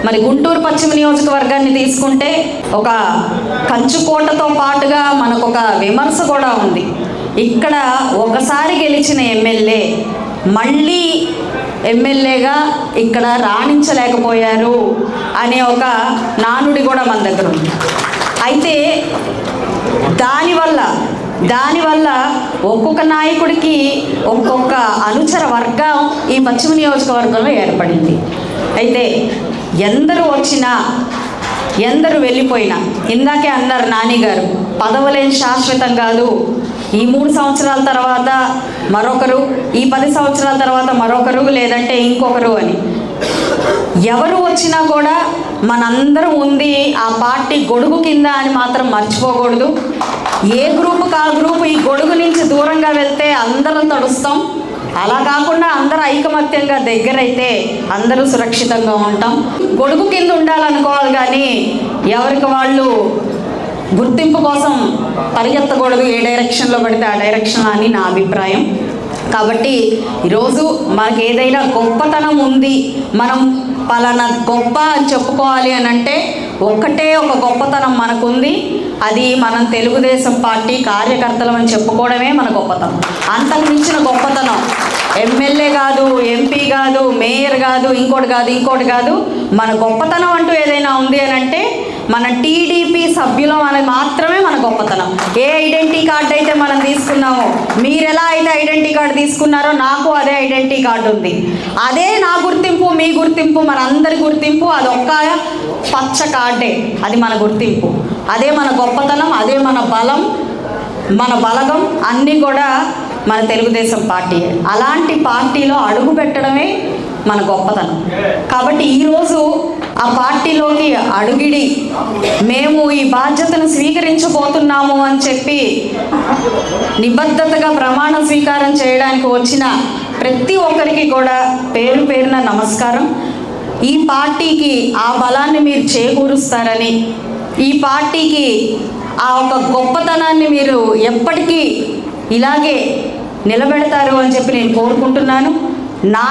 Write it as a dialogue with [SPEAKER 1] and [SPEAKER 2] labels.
[SPEAKER 1] మరి గుంటూరు పశ్చిమ నియోజకవర్గాన్ని తీసుకుంటే ఒక కంచుకోటతో పాటుగా మనకు ఒక విమర్శ కూడా ఉంది. ఇక్కడ ఒకసారి గెలిచిన ఎమ్మెల్యే మళ్ళీ ఎమ్మెల్యేగా ఇక్కడ రాణించలేకపోయారు అనే ఒక నానుడి కూడా మన దగ్గర ఉంది. అయితే దానివల్ల ఒక్కొక్క నాయకుడికి ఒక్కొక్క అనుచర వర్గం ఈ పశ్చిమ నియోజకవర్గంలో ఏర్పడింది. అయితే ఎందరు వచ్చినా ఎందరు వెళ్ళిపోయినా, ఇందాకే అన్నారు నాని గారు, పదవులేం శాశ్వతం కాదు, ఈ 3 సంవత్సరాల తర్వాత మరొకరు, ఈ 10 సంవత్సరాల తర్వాత మరొకరు, లేదంటే ఇంకొకరు అని. ఎవరు వచ్చినా కూడా మనందరం ఉంది ఆ పార్టీ గొడుగు కింద అని మాత్రం మర్చిపోకూడదు. ఏ గ్రూపుకి ఆ గ్రూపు ఈ గొడుగు నుంచి దూరంగా వెళ్తే అందరం తడుస్తాం. అలా కాకుండా అందరూ ఐకమత్యంగా దగ్గరైతే అందరూ సురక్షితంగా ఉంటాం. గొడుగు కింద ఉండాలనుకోవాలి కానీ ఎవరికి వాళ్ళు గుర్తింపు కోసం పరిగెత్తకూడదు, ఏ డైరెక్షన్లో పడితే ఆ డైరెక్షన్ అని నా అభిప్రాయం. కాబట్టి ఈరోజు మనకు ఏదైనా గొప్పతనం ఉంది, మనం పలానా గొప్ప అని చెప్పుకోవాలి అని అంటే ఒక్కటే ఒక గొప్పతనం మనకుంది, అది మనం తెలుగుదేశం పార్టీ కార్యకర్తలం అని చెప్పుకోవడమే మన గొప్పతనం. అంతకు మించిన గొప్పతనం ఎమ్మెల్యే కాదు, ఎంపీ కాదు, మేయర్ కాదు, ఇంకోటి కాదు. మన గొప్పతనం అంటూ ఏదైనా ఉంది అని అంటే మన టీడీపీ సభ్యులం అనేది మాత్రమే మన గొప్పతనం. ఏ ఐడెంటిటీ కార్డు అయితే మనం తీసుకున్నామో, మీరు ఎలా అయితే ఐడెంటిటీ కార్డు తీసుకున్నారో నాకు అదే ఐడెంటిటీ కార్డు ఉంది. అదే నా గుర్తింపు, మీ గుర్తింపు, మనందరి గుర్తింపు అదొక్క పచ్చ కార్డే. అది మన గుర్తింపు, అదే మన గొప్పతనం, అదే మన బలం, మన బలగం అన్నీ కూడా మన తెలుగుదేశం పార్టీ. అలాంటి పార్టీలో అడుగు పెట్టడమే మన గొప్పతనం. కాబట్టి ఈరోజు ఆ పార్టీలోకి అడుగిడి మేము ఈ బాధ్యతను స్వీకరించబోతున్నాము అని చెప్పి నిబద్ధతగా ప్రమాణ స్వీకారం చేయడానికి వచ్చిన ప్రతి ఒక్కరికి కూడా పేరు పేరున నమస్కారం. ఈ పార్టీకి ఆ బలాన్ని మీరు చేకూరుస్తారని, ఈ పార్టీకి ఆ ఒక గొప్పతనాన్ని మీరు ఎప్పటికీ ఇలాగే నిలబెడతారు అని చెప్పి నేను కోరుకుంటున్నాను. నా